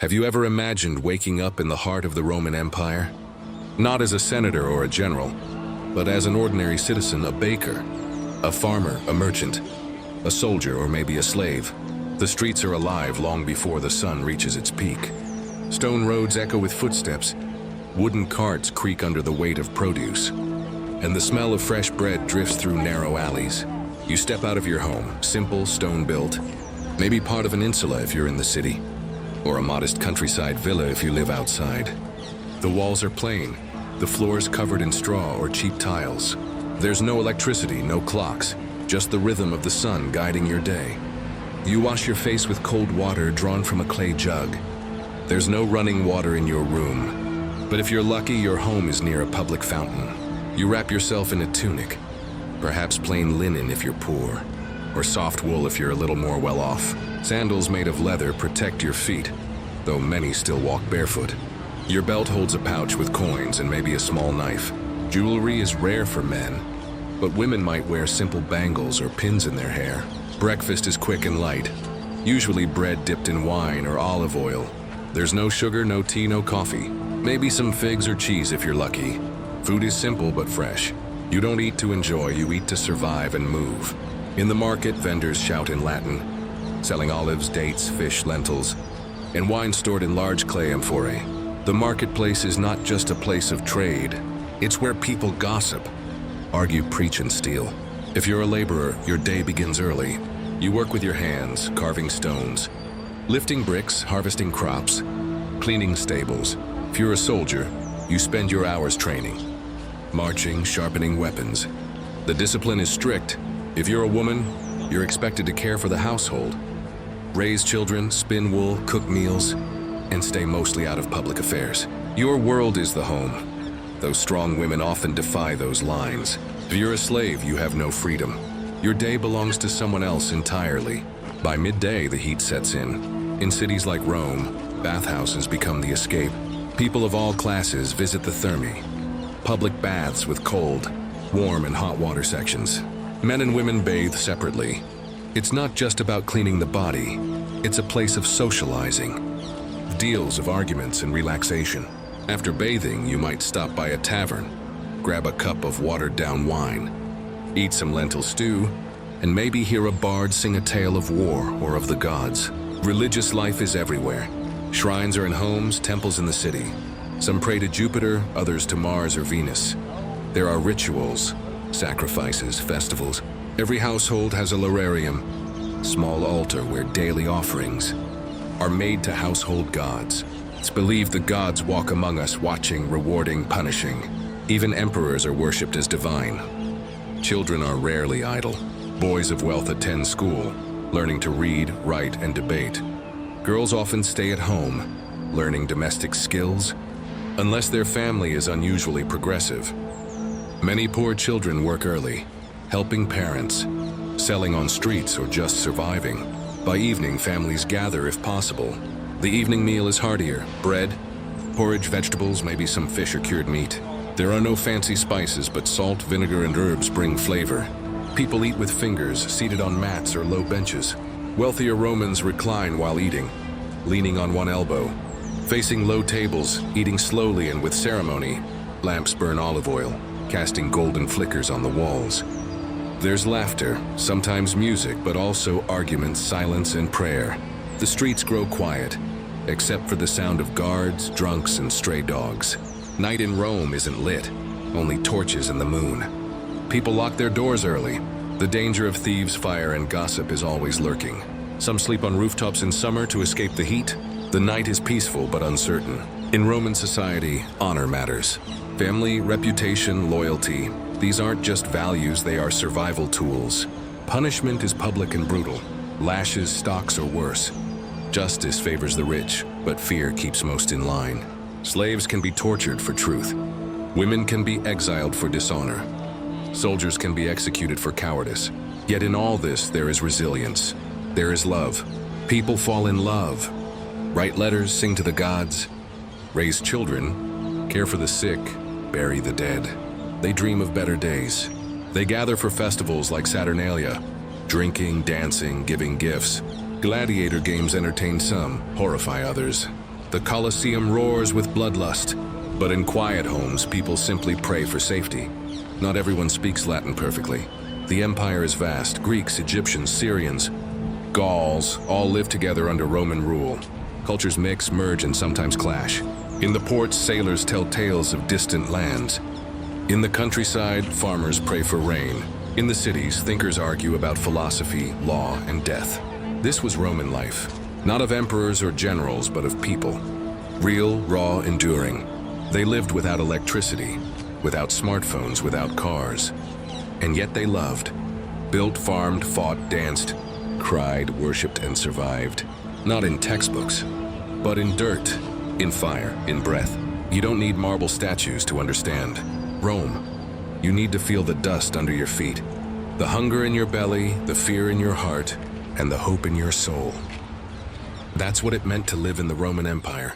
Have you ever imagined waking up in the heart of the Roman Empire? Not as a senator or a general, but as an ordinary citizen, a baker, a farmer, a merchant, a soldier, or maybe a slave. The streets are alive long before the sun reaches its peak. Stone roads echo with footsteps, wooden carts creak under the weight of produce, and the smell of fresh bread drifts through narrow alleys. You step out of your home, simple, stone-built, maybe part of an insula if you're in the city, or a modest countryside villa if you live outside. The walls are plain, the floors covered in straw or cheap tiles. There's no electricity, no clocks, just the rhythm of the sun guiding your day. You wash your face with cold water drawn from a clay jug. There's no running water in your room, but if you're lucky, your home is near a public fountain. You wrap yourself in a tunic, perhaps plain linen if you're poor, or soft wool if you're a little more well-off. Sandals made of leather protect your feet, though many still walk barefoot. Your belt holds a pouch with coins and maybe a small knife. Jewelry is rare for men, but women might wear simple bangles or pins in their hair. Breakfast is quick and light, usually bread dipped in wine or olive oil. There's no sugar, no tea, no coffee. Maybe some figs or cheese if you're lucky. Food is simple but fresh. You don't eat to enjoy, you eat to survive and move. In the market, vendors shout in Latin, selling olives, dates, fish, lentils, and wine stored in large clay amphorae. The marketplace is not just a place of trade, it's where people gossip, argue, preach, and steal. If you're a laborer, your day begins early. You work with your hands, carving stones, lifting bricks, harvesting crops, cleaning stables. If you're a soldier, you spend your hours training, marching, sharpening weapons. The discipline is strict. If you're a woman, you're expected to care for the household, raise children, spin wool, cook meals, and stay mostly out of public affairs. Your world is the home, though strong women often defy those lines. If you're a slave, you have no freedom. Your day belongs to someone else entirely. By midday, the heat sets in. In cities like Rome, bathhouses become the escape. People of all classes visit the thermae, public baths with cold, warm, and hot water sections. Men and women bathe separately. It's not just about cleaning the body, it's a place of socializing, deals, of arguments, and relaxation. After bathing, you might stop by a tavern, grab a cup of watered-down wine, eat some lentil stew, and maybe hear a bard sing a tale of war or of the gods. Religious life is everywhere. Shrines are in homes, temples in the city. Some pray to Jupiter, others to Mars or Venus. There are rituals, sacrifices, festivals. Every household has a lararium, small altar where daily offerings are made to household gods. It's believed the gods walk among us, watching, rewarding, punishing. Even emperors are worshipped as divine. Children are rarely idle. Boys of wealth attend school, learning to read, write, and debate. Girls often stay at home, learning domestic skills, unless their family is unusually progressive. Many poor children work early, helping parents, selling on streets, or just surviving. By evening, families gather if possible. The evening meal is heartier: bread, porridge, vegetables, maybe some fish or cured meat. There are no fancy spices, but salt, vinegar, and herbs bring flavor. People eat with fingers, seated on mats or low benches. Wealthier Romans recline while eating, leaning on one elbow, facing low tables, eating slowly and with ceremony. Lamps burn olive oil, casting golden flickers on the walls. There's laughter, sometimes music, but also arguments, silence, and prayer. The streets grow quiet, except for the sound of guards, drunks, and stray dogs. Night in Rome isn't lit, only torches and the moon. People lock their doors early. The danger of thieves, fire, and gossip is always lurking. Some sleep on rooftops in summer to escape the heat. The night is peaceful but uncertain. In Roman society, honor matters. Family, reputation, loyalty. These aren't just values, they are survival tools. Punishment is public and brutal. Lashes, stocks, or worse. Justice favors the rich, but fear keeps most in line. Slaves can be tortured for truth. Women can be exiled for dishonor. Soldiers can be executed for cowardice. Yet in all this, there is resilience. There is love. People fall in love. Write letters, sing to the gods, raise children, care for the sick, bury the dead. They dream of better days. They gather for festivals like Saturnalia, drinking, dancing, giving gifts. Gladiator games entertain some, horrify others. The Colosseum roars with bloodlust, but in quiet homes, people simply pray for safety. Not everyone speaks Latin perfectly. The empire is vast. Greeks, Egyptians, Syrians, Gauls all live together under Roman rule. Cultures mix, merge, and sometimes clash. In the ports, sailors tell tales of distant lands. In the countryside, farmers pray for rain. In the cities, thinkers argue about philosophy, law, and death. This was Roman life, not of emperors or generals, but of people. Real, raw, enduring. They lived without electricity, without smartphones, without cars. And yet they loved. Built, farmed, fought, danced, cried, worshipped, and survived. Not in textbooks, but in dirt, in fire, in breath. You don't need marble statues to understand Rome. You need to feel the dust under your feet, the hunger in your belly, the fear in your heart, and the hope in your soul. That's what it meant to live in the Roman Empire.